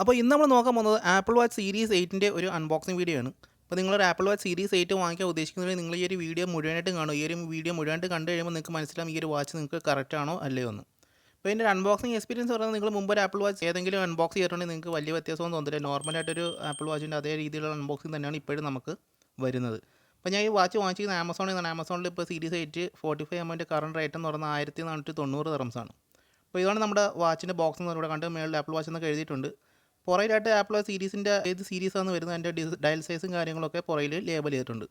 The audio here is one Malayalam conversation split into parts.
അപ്പോൾ ഇന്ന് നമ്മൾ നോക്കാൻ പോകുന്നത് ആപ്പിൾ വാച്ച് സീരീസ് 8ൻ്റെ ഒരു അൺബോക്സിംഗ് വീഡിയോ ആണ്. അപ്പോൾ നിങ്ങളൊരു ആപ്പിൾ വാച്ച് സീരീസ് 8 വാങ്ങിക്കാൻ ഉദ്ദേശിക്കുന്നതിൽ നിങ്ങൾ ഈ ഒരു വീഡിയോ മുഴുവനായിട്ട് കാണും. ഈ ഒരു വീഡിയോ മുഴുവനായിട്ട് കണ്ടു കഴിയുമ്പോൾ നിങ്ങൾക്ക് മനസ്സിലാവും ഈ ഒരു വാച്ച് നിങ്ങൾക്ക് കറക്റ്റ് ആണോ അല്ലയോ എന്ന്. അപ്പോൾ ഇതിൻ്റെ അൺബോക്സിംഗ് എക്സ്പീരിയൻസ് പറയുന്നത് നിങ്ങൾ മുമ്പ് ഒരു ആപ്പിൾ വാച്ച് ഏതെങ്കിലും അൺബോക്സ് ചെയ്തിട്ടുണ്ടെങ്കിൽ നിങ്ങൾക്ക് വലിയ വ്യത്യാസമൊന്നും തോന്നില്ല. നോർമലായിട്ടൊരു ആപ്പിൾ വാച്ചിൻ്റെ അതേ രീതിയിലുള്ള അൺബോക്സിംഗ് തന്നെയാണ് ഇപ്പോഴും നമുക്ക് വരുന്നത്. അപ്പോൾ ഞാൻ ഈ വാച്ച് വാങ്ങിച്ചിരിക്കുന്നത് ആമസോണിൽ നിന്നാണ്. ആമസോണിൽ ഇപ്പോൾ സീരീസ് 8 45mm കറണ്ട് റേറ്റ് എന്ന് പറയുന്നത് 1490 ദിർഹംസാണ്. അപ്പോൾ ഇതാണ് നമ്മുടെ വാച്ചിൻ്റെ ബോക്സ് എന്ന് ഇവിടെ കണ്ട് മേളിൽ ആപ്പിൾ വാച്ച് എന്നൊക്കെ എഴുതിയിട്ടുണ്ട്. പുറയിലായിട്ട് ആപ്പിൾ സീരീസിൻ്റെ ഏത് സീരീസാണ് വരുന്നത് അതിൻ്റെ ഡയൽ സൈസും കാര്യങ്ങളൊക്കെ പുറയിൽ ലേബൽ ചെയ്തിട്ടുണ്ട്.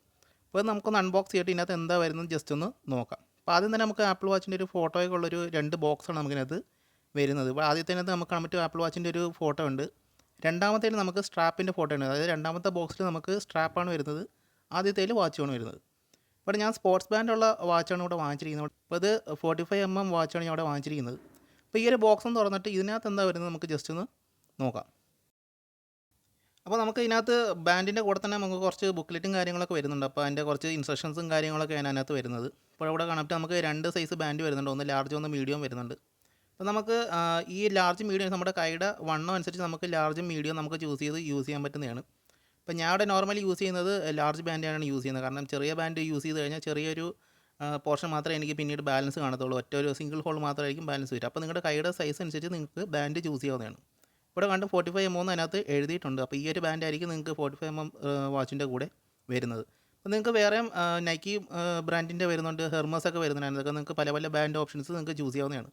അപ്പോൾ നമുക്കൊന്ന് അൺബോക്സ് ചെയ്തിട്ട് ഇതിനകത്ത് എന്താ വരുന്നത് ജസ്റ്റ് ഒന്ന് നോക്കാം. അപ്പോൾ ആദ്യം തന്നെ നമുക്ക് ആപ്പിൾ വാച്ചിൻ്റെ ഒരു ഫോട്ടോയൊക്കെ ഉള്ളൊരു 2 ബോക്സാണ് നമുക്കിനകത്ത് വരുന്നത്. ഇപ്പോൾ ആദ്യത്തേനകത്ത് നമുക്ക് കാണാൻ പറ്റും ആപ്പിൾ വാച്ചിൻ്റെ ഒരു ഫോട്ടോ ഉണ്ട്. രണ്ടാമത്തേൽ നമുക്ക് സ്ട്രാപ്പിൻ്റെ ഫോട്ടോ ഉണ്ട്. അതായത് രണ്ടാമത്തെ ബോക്സിൽ നമുക്ക് സ്ട്രാപ്പാണ് വരുന്നത്, ആദ്യത്തേൽ വാച്ചുമാണ് വരുന്നത്. ഇവിടെ ഞാൻ സ്പോർട്സ് ബാൻഡുള്ള വാച്ചാണ് ഇവിടെ വാങ്ങിച്ചിരിക്കുന്നത്. അപ്പോൾ ഇത് 45mm വാച്ചാണ് ഞാൻ ഇവിടെ വാങ്ങിച്ചിരിക്കുന്നത്. അപ്പോൾ ഈ ഒരു ബോക്സ് ഒന്ന് തുറന്നിട്ട് ഇതിനകത്ത് എന്താ വരുന്നത് നമുക്ക് ജസ്റ്റ് ഒന്ന് നോക്കാം. അപ്പോൾ നമുക്ക് ഇതിനകത്ത് ബാൻഡിൻ്റെ കൂടെ തന്നെ നമുക്ക് കുറച്ച് ബുക്ക്ലെറ്റും കാര്യങ്ങളൊക്കെ വരുന്നുണ്ട്. അപ്പോൾ അതിൻ്റെ കുറച്ച് ഇൻസ്ട്രക്ഷൻസും കാര്യങ്ങളൊക്കെയാണ് അതിനകത്ത് വരുന്നത്. ഇപ്പോൾ ഇവിടെ കാണാൻ നമുക്ക് 2 സൈസ് ബാൻഡ് വരുന്നുണ്ട്, ഒന്ന് ലാർജ് ഒന്ന് മീഡിയം വരുന്നുണ്ട്. അപ്പോൾ നമുക്ക് ഈ ലാർജ് മീഡിയം നമ്മുടെ കൈയുടെ വണ്ണം അനുസരിച്ച് നമുക്ക് ലാർജും മീഡിയം നമുക്ക് യൂസ് ചെയ്യാൻ പറ്റുന്നതാണ്. അപ്പോൾ ഞാൻ ഇവിടെ നോർമലി യൂസ് ചെയ്യുന്നത് ലാർജ് ബാൻഡാണ് യൂസ് ചെയ്യുന്നത്. കാരണം ചെറിയ ബാൻഡ് യൂസ് ചെയ്ത് കഴിഞ്ഞാൽ ചെറിയൊരു പോർഷൻ മാത്രമേ എനിക്ക് പിന്നീട് ബാലൻസ് കാണത്തുള്ളൂ. ഒറ്റ ഒരു സിംഗിൾ ഹോൾ മാത്രമായിരിക്കും ബാലൻസ് വരിക. അപ്പോൾ നിങ്ങളുടെ കൈയുടെ സൈസ് അനുസരിച്ച് നിങ്ങൾക്ക് ബാൻഡ് ചൂസ് ചെയ്യാവുന്നതാണ്. ഇവിടെ കണ്ട് 45mm അതിനകത്ത് എഴുതിയിട്ടുണ്ട്. അപ്പോൾ ഈ ഒരു ബാൻഡ് ആയിരിക്കും നിങ്ങൾക്ക് 45mm വാച്ചിൻ്റെ കൂടെ വരുന്നത്. അപ്പോൾ നിങ്ങൾക്ക് വേറെയും നൈക്കി ബ്രാൻഡിൻ്റെ വരുന്നുണ്ട്, ഹെർമസ് ഒക്കെ വരുന്നുണ്ട്. അതൊക്കെ നിങ്ങൾക്ക് പല പല ബാൻഡ് ഓപ്ഷൻസ് നിങ്ങൾക്ക് ചൂസ് ചെയ്യാവുന്നതാണ്.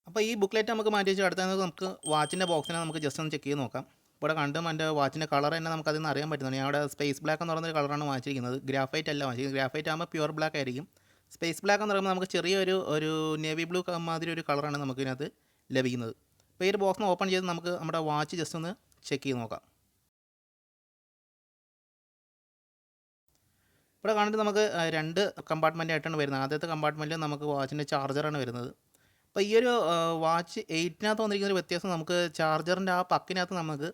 അപ്പോൾ ഈ ബുക്ക്ലെറ്റ് നമുക്ക് മാറ്റി വെച്ച് അടുത്ത നമുക്ക് വാച്ചിൻ്റെ ബോക്സിനെ നമുക്ക് ജസ്റ്റ് ഒന്ന് ചെക്ക് ചെയ്ത് നോക്കാം. ഇവിടെ കണ്ടും എൻ്റെ വാച്ചിൻ്റെ കളർ തന്നെ നമുക്ക് അതിൽ നിന്ന് അറിയാൻ പറ്റുന്നുണ്ട്. ഞാൻ അവിടെ സ്പേസ് ബ്ലാക്ക് എന്ന് പറയുന്നൊരു കളറാണ് വാങ്ങിച്ചിരിക്കുന്നത്. ഗ്രാഫൈറ്റ് അല്ല വാങ്ങിച്ചിരിക്കുന്നത്. ഗ്രാഫൈറ്റ് ആകുമ്പോൾ പ്യുവർ ബ്ലാക്ക് ആയിരിക്കും. സ്പേസ് ബ്ലാക്ക് എന്ന് പറയുമ്പോൾ നമുക്ക് ചെറിയൊരു നേവി ബ്ലൂ മാതിരി ഒരു കളറാണ് നമുക്കിതിനകത്ത് ലഭിക്കുന്നത്. അപ്പോൾ ഈ ഒരു ബോക്സ് ഓപ്പൺ ചെയ്ത് നമുക്ക് നമ്മുടെ വാച്ച് ജസ്റ്റ് ഒന്ന് ചെക്ക് ചെയ്ത് നോക്കാം. ഇവിടെ കാണിട്ട് നമുക്ക് 2 കമ്പാർട്ട്മെൻ്റ് ആയിട്ടാണ് വരുന്നത്. ആദ്യത്തെ കമ്പാർട്ട്മെൻറ്റിൽ നമുക്ക് വാച്ചിൻ്റെ ചാർജറാണ് വരുന്നത്. അപ്പോൾ ഈ ഒരു വാച്ച് 8നകത്ത് വന്നിരിക്കുന്ന ഒരു വ്യത്യാസം, നമുക്ക് ചാർജറിൻ്റെ ആ പക്കിനകത്ത് നമുക്ക്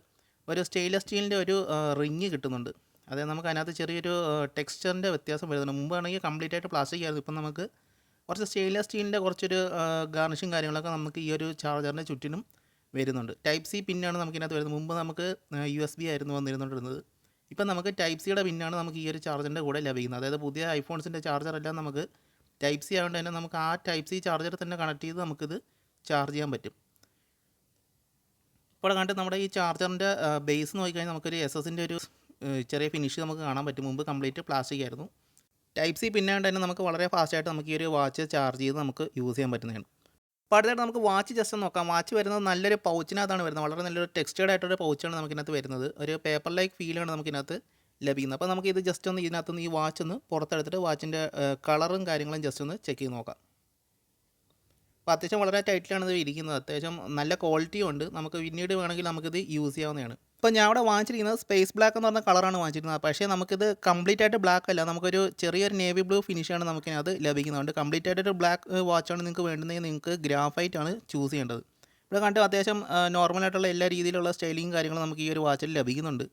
ഒരു സ്റ്റെയിൻലെസ് സ്റ്റീലിൻ്റെ ഒരു റിങ് കിട്ടുന്നുണ്ട്. അതായത് നമുക്ക് അതിനകത്ത് ചെറിയൊരു ടെക്സ്ചറിൻ്റെ വ്യത്യാസം വരുന്നുണ്ട്. മുമ്പാണെങ്കിൽ കംപ്ലീറ്റ് ആയിട്ട് പ്ലാസ്റ്റിക് ആയിരുന്നു. ഇപ്പം നമുക്ക് കുറച്ച് സ്റ്റെയിൻലെസ് സ്റ്റീലിൻ്റെ കുറച്ചൊരു ഗാർണിഷും കാര്യങ്ങളൊക്കെ നമുക്ക് ഈ ഒരു ചാർജറിൻ്റെ ചുറ്റിനും വരുന്നുണ്ട്. ടൈപ്പ് സി പിന്നാണ് നമുക്കിതിനകത്ത് വരുന്നത്. മുമ്പ് നമുക്ക് USB ആയിരുന്നു വന്നിരുന്നുകൊണ്ടിരുന്നത്. ഇപ്പം നമുക്ക് ടൈപ്പ് സിയുടെ പിന്നാണ് നമുക്ക് ഈ ഒരു ചാർജറിൻ്റെ കൂടെ ലഭിക്കുന്നത്. അതായത് പുതിയ ഐഫോൺസിൻ്റെ ചാർജറെല്ലാം നമുക്ക് ടൈപ്പ് സി ആയതുകൊണ്ട് തന്നെ നമുക്ക് ആ ടൈപ്പ് സി ചാർജർ തന്നെ കണക്ട് ചെയ്ത് നമുക്കിത് ചാർജ് ചെയ്യാൻ പറ്റും. ഇപ്പോൾ കണ്ടിട്ട് നമ്മുടെ ഈ ചാർജറിൻ്റെ ബേസ് നോക്കിക്കഴിഞ്ഞാൽ നമുക്കൊരു SS-ൻ്റെ ഒരു ചെറിയ ഫിനിഷ് നമുക്ക് കാണാൻ പറ്റും. മുമ്പ് കംപ്ലീറ്റ് പ്ലാസ്റ്റിക് ആയിരുന്നു. ടൈപ്പ് സി പിന്നാണ്ട് തന്നെ നമുക്ക് വളരെ ഫാസ്റ്റായിട്ട് നമുക്ക് ഈ ഒരു വാച്ച് ചാർജ് ചെയ്ത് നമുക്ക് യൂസ് ചെയ്യാൻ പറ്റുന്നതാണ്. അപ്പോൾ അടുത്തായിട്ട് നമുക്ക് വാച്ച് ജസ്റ്റ് നോക്കാം. വാച്ച് വരുന്നത് നല്ലൊരു പൗച്ചിനകത്താണ് വരുന്നത്. വളരെ നല്ലൊരു ടെക്സ്റ്റേർഡ് ആയിട്ടൊരു പൗച്ചാണ് നമുക്കിനകത്ത് വരുന്നത്. ഒരു പേപ്പർ ലൈക്ക് ഫീലാണ് നമുക്കിനകത്ത് ലഭിക്കുന്നത്. അപ്പോൾ നമുക്ക് ഇത് ജസ്റ്റ് ഒന്ന് ഇതിനകത്തുനിന്ന് ഈ വാച്ച് ഒന്ന് പുറത്തെടുത്തിട്ട് വാച്ചിൻ്റെ കളറും കാര്യങ്ങളും ജസ്റ്റ് ഒന്ന് ചെക്ക് ചെയ്ത് നോക്കാം. അപ്പോൾ അത്യാവശ്യം വളരെ ടൈറ്റിലാണ് ഇത് ഇരിക്കുന്നത്. അത്യാവശ്യം നല്ല ക്വാളിറ്റിയും ഉണ്ട്. നമുക്ക് പിന്നീട് വേണമെങ്കിൽ നമുക്കിത് യൂസ് ചെയ്യാവുന്നതാണ്. ഇപ്പോൾ ഞാൻ അവിടെ വാങ്ങിച്ചിരിക്കുന്നത് സ്പേസ് ബ്ലാക്ക് എന്ന് പറഞ്ഞ കളറാണ് വാങ്ങിച്ചിരിക്കുന്നത്. പക്ഷേ നമുക്കിത് കംപ്ലീറ്റ് ആയിട്ട് ബ്ലാക്ക് അല്ല, നമുക്കൊരു ചെറിയൊരു നേവി ബ്ലൂ ഫിനിഷാണ് നമുക്കിനകത്ത് ലഭിക്കുന്നുണ്ട്. കംപ്ലീറ്റ് ആയിട്ടൊരു ബ്ലാക്ക് വാച്ചാണ് നിങ്ങൾക്ക് വേണ്ടുന്നതെങ്കിൽ നിങ്ങൾക്ക് ഗ്രാഫൈറ്റ് ആണ് ചൂസ് ചെയ്യേണ്ടത്. ഇവിടെ കണ്ട് അത്യാവശ്യം നോർമലായിട്ടുള്ള എല്ലാ രീതിയിലുള്ള സ്റ്റൈലിങ്ങും കാര്യങ്ങളും നമുക്ക് ഈ ഒരു വാച്ചിൽ ലഭിക്കുന്നുണ്ട്.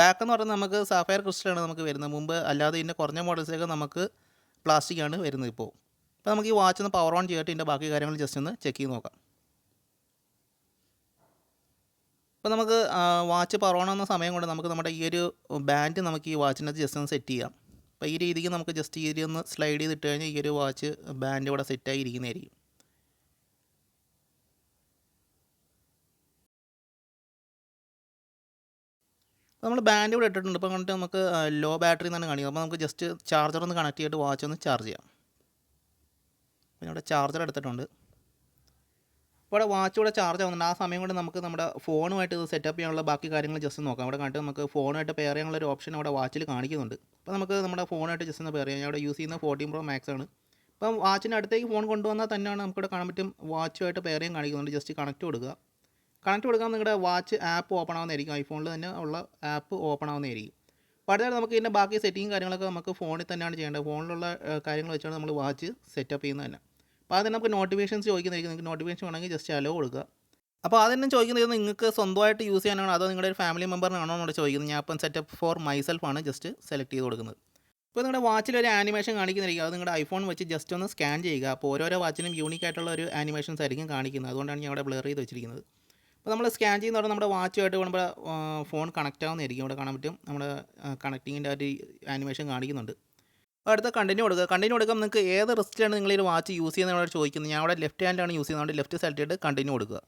ബാക്ക് എന്ന് പറയുന്നത് നമുക്ക് സാഫയർ ക്രിസ്റ്റലാണ് നമുക്ക് വരുന്നത്. മുമ്പ് അല്ലാതെ ഇതിൻ്റെ കുറഞ്ഞ മോഡൽസിലേക്ക് നമുക്ക് പ്ലാസ്റ്റിക്കാണ് വരുന്നത്. ഇപ്പോൾ നമുക്ക് ഈ വാച്ച് ഒന്ന് പവർ ഓൺ ചെയ്തിട്ട് ഇതിൻ്റെ ബാക്കി കാര്യങ്ങൾ ജസ്റ്റ് ഒന്ന് ചെക്ക് ചെയ്ത് നോക്കാം. അപ്പോൾ നമുക്ക് വാച്ച് പവർ ഓൺ ആവുന്ന സമയം കൊണ്ട് നമുക്ക് നമ്മുടെ ഈ ഒരു ബാൻഡ് നമുക്ക് ഈ വാച്ചിനകത്ത് ജസ്റ്റ് ഒന്ന് സെറ്റ് ചെയ്യാം. അപ്പോൾ ഈ രീതിക്ക് നമുക്ക് ജസ്റ്റ് ഈ ഒന്ന് സ്ലൈഡ് ചെയ്തിട്ട് കഴിഞ്ഞാൽ ഈ ഒരു വാച്ച് ബാൻഡ് ഇവിടെ സെറ്റായി ഇരിക്കുന്നതായിരിക്കും. നമ്മൾ ബാൻഡ് ഇവിടെ ഇട്ടിട്ടുണ്ട്. ഇപ്പോൾ കണ്ടിട്ട് നമുക്ക് ലോ ബാറ്ററി എന്നാണ് കാണിക്കുന്നത്. അപ്പോൾ നമുക്ക് ജസ്റ്റ് ചാർജർ ഒന്ന് കണക്ട് ചെയ്തിട്ട് വാച്ച് ഒന്ന് ചാർജ് ചെയ്യാം. അപ്പോൾ ഇവിടെ ചാർജർ എടുത്തിട്ടുണ്ട്. അപ്പോൾ ഇവിടെ വാച്ച് ഇവിടെ ചാർജ് ആവുന്നുണ്ട്. ആ സമയം കൊണ്ട് നമുക്ക് നമ്മുടെ ഫോണുമായിട്ട് ഇത് സെറ്റപ്പ് ചെയ്യാനുള്ള ബാക്കി കാര്യങ്ങൾ ജസ്റ്റ് നോക്കാം. അവിടെ കണ്ടിട്ട് നമുക്ക് ഫോണുമായിട്ട് പെയർ ചെയ്യാനുള്ള ഒരു ഓപ്ഷൻ അവിടെ വാച്ചിൽ കാണിക്കുന്നുണ്ട്. അപ്പോൾ നമുക്ക് നമ്മുടെ ഫോണായിട്ട് ജസ്റ്റ് ഒന്ന് പെയർ ചെയ്യാം. ഞാൻ ഇവിടെ യൂസ് ചെയ്യുന്ന 14 Pro Max ആണ്. അപ്പം വാച്ചിൻ്റെ അടുത്തേക്ക് ഫോൺ കൊണ്ടുവന്നാൽ തന്നെയാണ് നമുക്കിവിടെ കാണാൻ പറ്റും വാച്ചുമായിട്ട് പെയർ ചെയ്യാൻ കാണിക്കുന്നുണ്ട്. ജസ്റ്റ് കണക്റ്റ് കൊടുക്കുക. കണക്റ്റ് കൊടുക്കാൻ നിങ്ങളുടെ വാച്ച് ആപ്പ് ഓപ്പൺ ആവുന്നതായിരിക്കും. ഐഫോണിൽ തന്നെ ഉള്ള ആപ്പ് ഓപ്പൺ ആവുന്നതായിരിക്കും. അപ്പോൾ അടുത്തായിട്ട് നമുക്ക് ഇതിൻ്റെ ബാക്കി സെറ്റിംഗ് കാര്യങ്ങളൊക്കെ നമുക്ക് ഫോണിൽ തന്നെയാണ് ചെയ്യേണ്ടത്. ഫോണിലുള്ള കാര്യങ്ങൾ വെച്ചാണ് നമ്മൾ വാച്ച് സെറ്റപ്പ് ചെയ്യുന്നത് തന്നെ. അപ്പോൾ അതിന് നമുക്ക് നോട്ടിഫിക്കേഷൻസ് ചോദിക്കുന്നതായിരിക്കും. നിങ്ങൾക്ക് നോട്ടിഫിക്കേഷൻ വേണമെങ്കിൽ ജസ്റ്റ് അലോ കൊടുക്കുക. അപ്പോൾ അതിനും ചോദിക്കുന്നത് നിങ്ങൾക്ക് സ്വന്തമായിട്ട് യൂസ് ചെയ്യാനാണോ അതോ നിങ്ങളുടെ ഒരു ഫാമിലി മെമ്പറിനാണോ എന്നോട് ചോദിക്കുന്നത്. ഞാൻ അപ്പം സെറ്റപ്പ് ഫോർ മൈസെൽഫ് ആണ് ജസ്റ്റ് സെലക്ട് ചെയ്ത് കൊടുക്കുന്നത്. ഇപ്പോൾ നിങ്ങളുടെ വാച്ചിൽ ഒരു ആനിമേഷൻ കാണിക്കുന്നതായിരിക്കും. അത് നിങ്ങളുടെ ഐഫോൺ വെച്ച് ജസ്റ്റ് ഒന്ന് സ്കാൻ ചെയ്യുക. അപ്പോൾ ഓരോരോ വാച്ചിനും യൂണിക് ആയിട്ടുള്ള ഒരു ആനിമേഷൻസ് ആയിരിക്കും കാണിക്കുന്നത്. അതുകൊണ്ടാണ് ഞാൻ അവിടെ ബ്ലർ ചെയ്ത് വെച്ചിരിക്കുന്നത്. അപ്പോൾ നമ്മൾ സ്കാൻ ചെയ്യുന്ന പറഞ്ഞാൽ നമ്മുടെ വാച്ചുമായിട്ട് നമ്മുടെ ഫോൺ കണക്റ്റ് ആവുന്നതായിരിക്കും. ഇവിടെ കാണാൻ പറ്റും നമ്മുടെ കണക്റ്റിങ്ങിൻ്റെ ഒരു ആനിമേഷൻ കാണിക്കുന്നുണ്ട്. അപ്പോൾ അടുത്ത കണ്ടിന്യൂ കൊടുക്കുക. കണ്ടിന്യൂ കൊടുക്കുമ്പോൾ നിങ്ങൾക്ക് ഏത് റിസ്റ്റിലാണ് നിങ്ങൾ ഈ ഒരു വാച്ച് യൂസ് ചെയ്യുന്നതാണ് ചോദിക്കുന്നത്. ഞാൻ അവിടെ ലെഫ്റ്റ് ഹാൻഡാണ് യൂസ് ചെയ്യുന്നത്. ലെഫ്റ്റ് സെലക്ട് ചെയ്തിട്ട് കണ്ടിന്യൂ കൊടുക്കുക.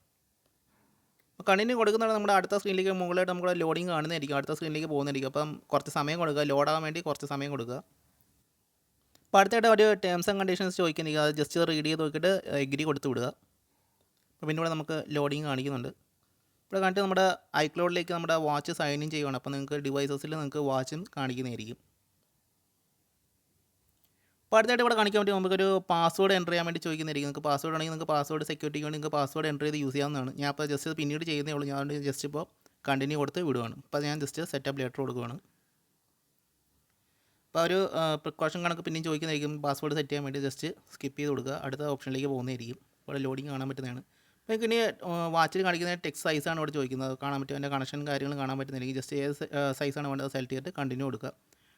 അപ്പോൾ കണ്ടിന്യൂ കൊടുക്കുന്നതാണ് നമ്മുടെ അടുത്ത സ്ക്രീനിലേക്ക് മുകളിലായിട്ട് നമ്മുടെ ലോഡിങ് കാണുന്നതായിരിക്കും. അടുത്ത സ്ക്രീനിലേക്ക് പോകുന്നതായിരിക്കും. അപ്പം കുറച്ച് സമയം കൊടുക്കുക. ലോഡാകാൻ വേണ്ടി കുറച്ച് സമയം കൊടുക്കുക. അപ്പോൾ അടുത്തായിട്ട് ഒരു ടേംസ് ആൻഡ് കണ്ടീഷൻസ് ചോദിക്കുന്നെങ്കിൽ അത് ജസ്റ്റ് റീഡ് ചെയ്ത് നോക്കിയിട്ട് എഗ്രി കൊടുത്ത് വിടുക. അപ്പോൾ പിന്നെ ഇവിടെ നമുക്ക് ലോഡിങ് കാണിക്കുന്നുണ്ട്. ഇവിടെ കാണിച്ച് നമ്മുടെ ഐക്ലൗഡിലേക്ക് നമ്മുടെ വാച്ച് സൈൻ ഇൻ ചെയ്യുകയാണ്. അപ്പോൾ നിങ്ങൾക്ക് ഡിവൈസസിൽ നിങ്ങൾക്ക് വാച്ചും കാണിക്കുന്നതായിരിക്കും. അപ്പോൾ അടുത്തായിട്ട് ഇവിടെ കാണിക്കാൻ വേണ്ടി നമുക്കൊരു പാസ്വേഡ് എൻ്റർ ചെയ്യാൻ വേണ്ടി ചോദിക്കുന്നതായിരിക്കും. നിങ്ങൾക്ക് പാസ്വേഡ് ആണെങ്കിൽ നിങ്ങൾക്ക് പാസ്വേഡ് സെക്യൂരിറ്റിക്ക് വേണ്ടി നിങ്ങൾക്ക് പാസ്വേഡ് എൻ്റർ ചെയ്ത് യൂസ് ചെയ്യാവുന്നതാണ്. ഞാൻ അപ്പോൾ ജസ്റ്റ് പിന്നീട് ചെയ്യുന്നേ ഉള്ളൂ. ഞാൻ ജസ്റ്റ് ഇപ്പോൾ കണ്ടിന്യൂ കൊടുത്ത് വിടുകയാണ്. അപ്പോൾ ഞാൻ ജസ്റ്റ് സെറ്റപ്പ് ലെറ്റർ കൊടുക്കുകയാണ്. അപ്പോൾ ഒരു പ്രിക്കോഷൻ കണക്ക് പിന്നെയും ചോദിക്കുന്നതായിരിക്കും. പാസ്വേഡ് സെറ്റ് ചെയ്യാൻ വേണ്ടി ജസ്റ്റ് സ്കിപ്പ് ചെയ്ത് കൊടുക്കുക. അടുത്ത ഓപ്ഷനിലേക്ക് പോകുന്നതായിരിക്കും. ഇവിടെ ലോഡിങ് കാണാൻ പറ്റുന്നതാണ്. അപ്പോൾ നിങ്ങൾക്ക് ഇനി വാച്ചിൽ കാണിക്കുന്ന ടെക്സ്റ്റ് സൈസാണ് ഇവിടെ ചോദിക്കുന്നത്. കാണാൻ പറ്റും. അതിൻ്റെ കണക്ഷൻ കാര്യങ്ങൾ കാണാൻ പറ്റുന്നില്ലെങ്കിൽ ജസ്റ്റ് ഏത് സൈസാണ് വേണ്ടത് സെലക്ട് ചെയ്തിട്ട് കണ്ടിന്യൂ കൊടുക്കുക.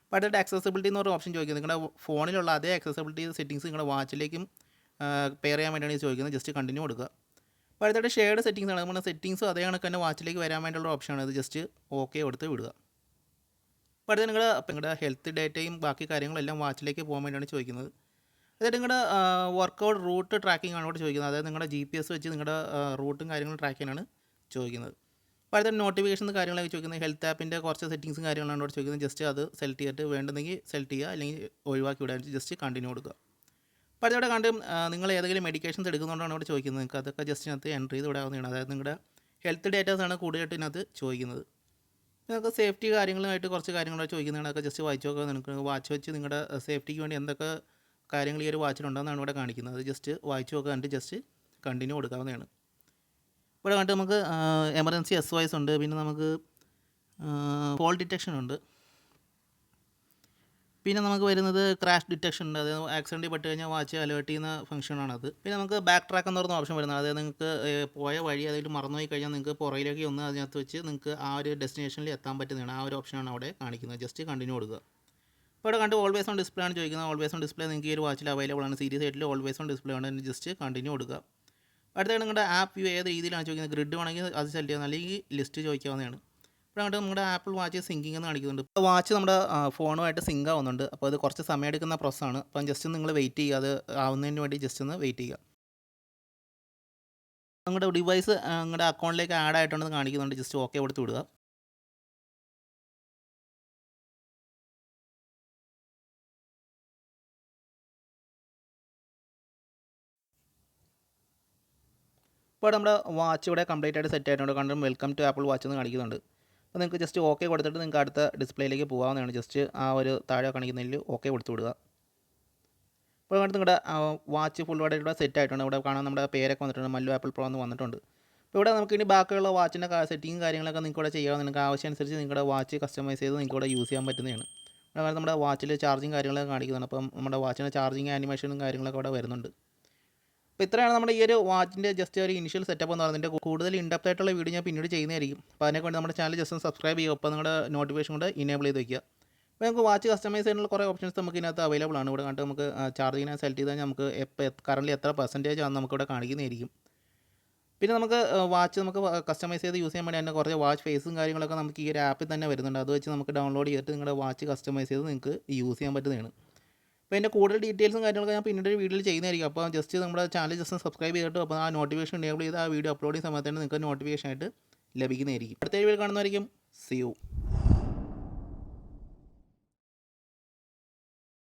അപ്പോൾ അടുത്ത ആക്സസിബിലിറ്റി എന്ന് പറഞ്ഞ ഓപ്ഷൻ ചോദിക്കുന്നത് നിങ്ങളുടെ ഫോണിലുള്ള അതേ ആക്സസിബിലിറ്റി സെറ്റിംഗ്സ് നിങ്ങളുടെ വാച്ചിലേക്കും പെയർ ചെയ്യാൻ വേണ്ടിയാണ് ചോദിക്കുന്നത്. ജസ്റ്റ് കണ്ടിന്യൂ കൊടുക്കുക. അപ്പോൾ അടുത്തായിട്ട് ഷെയർഡ് സെറ്റിംഗ്സ് ആണ്. നമ്മുടെ സെറ്റിംഗ്സ് അതേ കണക്ക് തന്നെ വാച്ചിലേക്ക് വരാൻ വേണ്ടിയുള്ള ഓപ്ഷനാണ്. ഇത് ജസ്റ്റ് ഓക്കെ കൊടുത്ത് വിടുക. അപ്പോൾ അടുത്ത നിങ്ങളുടെ ഹെൽത്ത് ഡേറ്റയും ബാക്കി കാര്യങ്ങളെല്ലാം വാച്ചിലേക്ക് പോകാൻ വേണ്ടിയാണ് ചോദിക്കുന്നത്. അതായത് നിങ്ങളുടെ വർക്കൗട്ട് റൂട്ട് ട്രാക്കിംഗ് ആണ് ഇവിടെ ചോദിക്കുന്നത്. അതായത് നിങ്ങളുടെ GPS വെച്ച് നിങ്ങളുടെ റൂട്ടും കാര്യങ്ങളും ട്രാക്ക് ചെയ്യാനാണ് ചോദിക്കുന്നത്. അപ്പോൾ അടുത്ത നോട്ടിഫിക്കേഷൻസ് കാര്യങ്ങളൊക്കെ ചോദിക്കുന്നത് ഹെൽത്ത് ആപ്പിൻ്റെ കുറച്ച് സെറ്റിംഗ്സും കാര്യങ്ങളാണ് ഇവിടെ ചോദിക്കുന്നത്. ജസ്റ്റ് അത് സെലക്ട് ചെയ്തിട്ട് വേണ്ടെങ്കിൽ സെലക്ട് ചെയ്യുക, അല്ലെങ്കിൽ ഒഴിവാക്കി വിടാൻ ജസ്റ്റ് കണ്ടിന്യൂ കൊടുക്കുക. അപ്പോൾ അതിവിടെ കണ്ട് നിങ്ങൾ ഏതെങ്കിലും മെഡിക്കേഷൻസ് എടുക്കുന്നതുകൊണ്ടാണ് ഇവിടെ ചോദിക്കുന്നത്. നിങ്ങൾക്ക് അതൊക്കെ ജസ്റ്റ് ഇതിനകത്ത് എൻ്റർ ചെയ്ത് വിടാവുന്നതാണ്. അതായത് നിങ്ങളുടെ ഹെൽത്ത് ഡേറ്റാസാണ് കൂടുതലായിട്ട് ഇതിനകത്ത് ചോദിക്കുന്നത്. നിങ്ങൾക്ക് സേഫ്റ്റി കാര്യങ്ങളുമായിട്ട് കുറച്ച് കാര്യങ്ങളൊക്കെ ചോദിക്കുന്നതാണ്. അതൊക്കെ ജസ്റ്റ് വായിച്ച് നോക്കുക. നിങ്ങൾക്ക് വാച്ച് വെച്ച് നിങ്ങളുടെ സേഫ്റ്റിക്ക് വേണ്ടി എന്തൊക്കെ കാര്യങ്ങൾ ഈ ഒരു വാച്ചിലുണ്ടെന്നാണ് ഇവിടെ കാണിക്കുന്നത്. അത് ജസ്റ്റ് വായിച്ച് നോക്കുക, എന്നിട്ട് ജസ്റ്റ് കണ്ടിന്യൂ കൊടുക്കാവുന്നതാണ്. ഇവിടെ കണ്ടിട്ട് നമുക്ക് എമർജൻസി SOS ഉണ്ട്. പിന്നെ നമുക്ക് ഫോൾ ഡിറ്റക്ഷൻ ഉണ്ട്. പിന്നെ നമുക്ക് വരുന്നത് ക്രാഷ് ഡിറ്റക്ഷൻ ഉണ്ട്. അതായത് ആക്സിഡൻറ്റിൽ പെട്ട് കഴിഞ്ഞാൽ വാച്ച് അലേർട്ട് ചെയ്യുന്ന ഫംഗ്ഷനാണത്. പിന്നെ നമുക്ക് ബാക്ക് ട്രാക്ക് എന്ന് പറയുന്ന ഓപ്ഷൻ വരുന്നത്. അതായത് നിങ്ങൾക്ക് പോയ വഴി അതിൽ മറന്നുപോയി കഴിഞ്ഞാൽ നിങ്ങൾക്ക് പുറയിലേക്ക് ഒന്ന് അതിനകത്ത് വെച്ച് നിങ്ങൾക്ക് ആ ഒരു ഡെസ്റ്റിനേഷനിൽ എത്താൻ പറ്റുന്നതാണ്. ആ ഒരു ഓപ്ഷനാണ് അവിടെ കാണിക്കുന്നത്. ജസ്റ്റ് കണ്ടിന്യൂ കൊടുക്കുക. അപ്പോൾ ഇവിടെ കണ്ട് ഓൾവേസ് ഓൺ ഡിസ്പ്ലേ ആണ് ചോദിക്കുന്നത്. ഓൾവേസ് ഓൺ ഡിസ്പ്ലേ നിങ്ങൾക്ക് ഈ ഒരു വാച്ചിൽ അവൈലബിൾ ആണ്. സീരീസ് ആയിട്ട് ഓൾവേസ് ഓൺ ഡിസ്പ്ലേ ആണ്. ജസ്റ്റ് കണ്ടിന്യൂ കൊടുക്കുക. അടുത്തായിട്ട് നിങ്ങളുടെ ആപ്പ് വ്യൂ ഏത് രീതിയിലാണ് ചോദിക്കുന്നത്. ഗ്രിഡ് വേണമെങ്കിൽ അത് സെലക്ട് ചെയ്യാം, അല്ലെങ്കിൽ ലിസ്റ്റ് ചോദിക്കാവുന്നതാണ്. ഇപ്പോൾ അങ്ങോട്ട് നമ്മുടെ ആപ്പിൾ വാച്ച് സിങ്കിങ് എന്ന് കാണിക്കുന്നുണ്ട്. ഇപ്പോൾ വാച്ച് നമ്മുടെ ഫോണുമായിട്ട് സിങ്ക് ആവുന്നുണ്ട്. അപ്പോൾ അത് കുറച്ച് സമയം എടുക്കുന്ന പ്രോസസ്സാണ്. അപ്പം ജസ്റ്റ് നിങ്ങൾ വെയിറ്റ് ചെയ്യുക. അത് ആവുന്നതിന് വേണ്ടി ജസ്റ്റ് ഒന്ന് വെയിറ്റ് ചെയ്യുക. നിങ്ങളുടെ ഡിവൈസ് നിങ്ങളുടെ അക്കൗണ്ടിലേക്ക് ആഡ് ആയിട്ടുണ്ടെന്ന് കാണിക്കുന്നുണ്ട്. ജസ്റ്റ് ഓക്കെ കൊടുത്ത് വിടുക. ഇപ്പോൾ നമ്മുടെ വാച്ച് ഇവിടെ കംപ്ലീറ്റ് ആയിട്ട് സെറ്റ് ആയിട്ടുണ്ട്. കണ്ടും വെൽക്കം ടു ആപ്പിൾ വാച്ച് എന്ന് കാണിക്കുന്നുണ്ട്. അപ്പോൾ നിങ്ങൾക്ക് ജസ്റ്റ് ഓക്കെ കൊടുത്തിട്ട് നിങ്ങൾക്ക് അടുത്ത ഡിസ്പ്ലേയിലേക്ക് പോകാവുന്നതാണ്. ജസ്റ്റ് ആ ഒരു താഴെ കാണിക്കുന്നതിൽ ഓക്കെ കൊടുത്ത് വിടുക. ഇപ്പോൾ അടുത്ത് നിങ്ങളുടെ വാച്ച് ഫുള്ളായിട്ട് ഇവിടെ സെറ്റ് ആയിട്ടുണ്ട്. ഇവിടെ കാണാൻ നമ്മുടെ പേരൊക്കെ വന്നിട്ടുണ്ട്. Malluapplepro എന്ന് വന്നിട്ടുണ്ട്. അപ്പോൾ ഇവിടെ നമുക്ക് ഇനി ബാക്കിയുള്ള വാച്ചിൻ്റെ സെറ്റിങ്ങും കാര്യങ്ങളൊക്കെ നിങ്ങൾക്ക് ഇവിടെ ചെയ്യാം. നിങ്ങൾക്ക് ആവശ്യമനുസരിച്ച് നിങ്ങളുടെ വാച്ച് കസ്റ്റമൈസ് ചെയ്ത് നിങ്ങൾക്ക് ഇവിടെ യൂസ് ചെയ്യാൻ പറ്റുന്നതാണ്. ഇവിടെ നമ്മുടെ വാച്ചിൽ ചാർജിങ് കാര്യങ്ങളൊക്കെ കാണിക്കുന്നുണ്ട്. അപ്പം നമ്മുടെ വാച്ചിൻ്റെ ചാർജിങ് ആനിമേഷനും കാര്യങ്ങളൊക്കെ ഇവിടെ വരുന്നുണ്ട്. അപ്പോൾ ഇത്രയാണ് നമ്മുടെ ഈ ഒരു വാച്ചിൻ്റെ ജസ്റ്റ് ഒരു ഇനിഷ്യൽ സെറ്റപ്പ് എന്ന് പറയുന്നത്. ഇതിൻ്റെ കൂടുതൽ ഇൻഡെപ്ത് ആയിട്ടുള്ള വീഡിയോ ഞാൻ പിന്നീട് ചെയ്യുന്നതായിരിക്കും. അപ്പോൾ അതിനെ കൊണ്ട് നമ്മുടെ ചാനൽ ജസ്റ്റ് ഒന്ന് സബ്സ്ക്രൈബ് ചെയ്യുക. അപ്പോൾ നിങ്ങളുടെ നോട്ടിഫിക്കേഷൻ കൊണ്ട് ഇനേബിൾ ചെയ്ത് വയ്ക്കുക. അപ്പോൾ നമുക്ക് വാച്ച് കസ്റ്റമൈസ് ചെയ്യാനുള്ള കുറേ ഓപ്ഷൻസ് നമുക്ക് ഇതിനകത്ത് അവൈലബിൾ ആണ്. ഇവിടെ കണ്ടിട്ട് നമുക്ക് ചാർജിങ്ങിനെ സെലക്ട് ചെയ്താൽ നമുക്ക് കറൻറ്റ്ലി എത്ര പെർസെൻറ്റേജ് ആണ് നമുക്കിവിടെ കാണിക്കുന്നതായിരിക്കും. പിന്നെ നമുക്ക് വാച്ച് നമുക്ക് കസ്റ്റമൈസ് ചെയ്ത് യൂസ് ചെയ്യാൻ വേണ്ടി തന്നെ കുറച്ച് വാച്ച് ഫേസും കാര്യങ്ങളൊക്കെ നമുക്ക് ഈ ഒരു ആപ്പിൽ തന്നെ വരുന്നുണ്ട്. അത് വെച്ച് നമുക്ക് ഡൗൺലോഡ് ചെയ്തിട്ട് നിങ്ങളുടെ വാച്ച് കസ്റ്റമൈസ് ചെയ്ത് നിങ്ങൾക്ക് യൂസ് ചെയ്യാൻ പറ്റുന്നതാണ്. അപ്പോൾ അതിൻ്റെ കൂടുതൽ ഡീറ്റെയിൽസും കാര്യങ്ങളൊക്കെ ഞാൻ പിന്നീട് ഒരു വീഡിയോയിൽ ചെയ്യുന്നതായിരിക്കും. അപ്പോൾ ജസ്റ്റ് നമ്മുടെ ചാനൽ ജസ്റ്റ് സബ്സ്ക്രൈബ് ചെയ്തിട്ട് അപ്പോൾ ആ നോട്ടിഫിക്കേഷൻ എനേബിൾ ചെയ്ത് ആ വീഡിയോ അപ്ലോഡ് ചെയ്യുന്ന സമയത്ത് തന്നെ നിങ്ങൾക്ക് നോട്ടിഫിക്കേഷൻ ആയിട്ട് ലഭിക്കുന്നതായിരിക്കും. അടുത്ത വീഡിയോ കാണുന്നതായിരിക്കും. See you.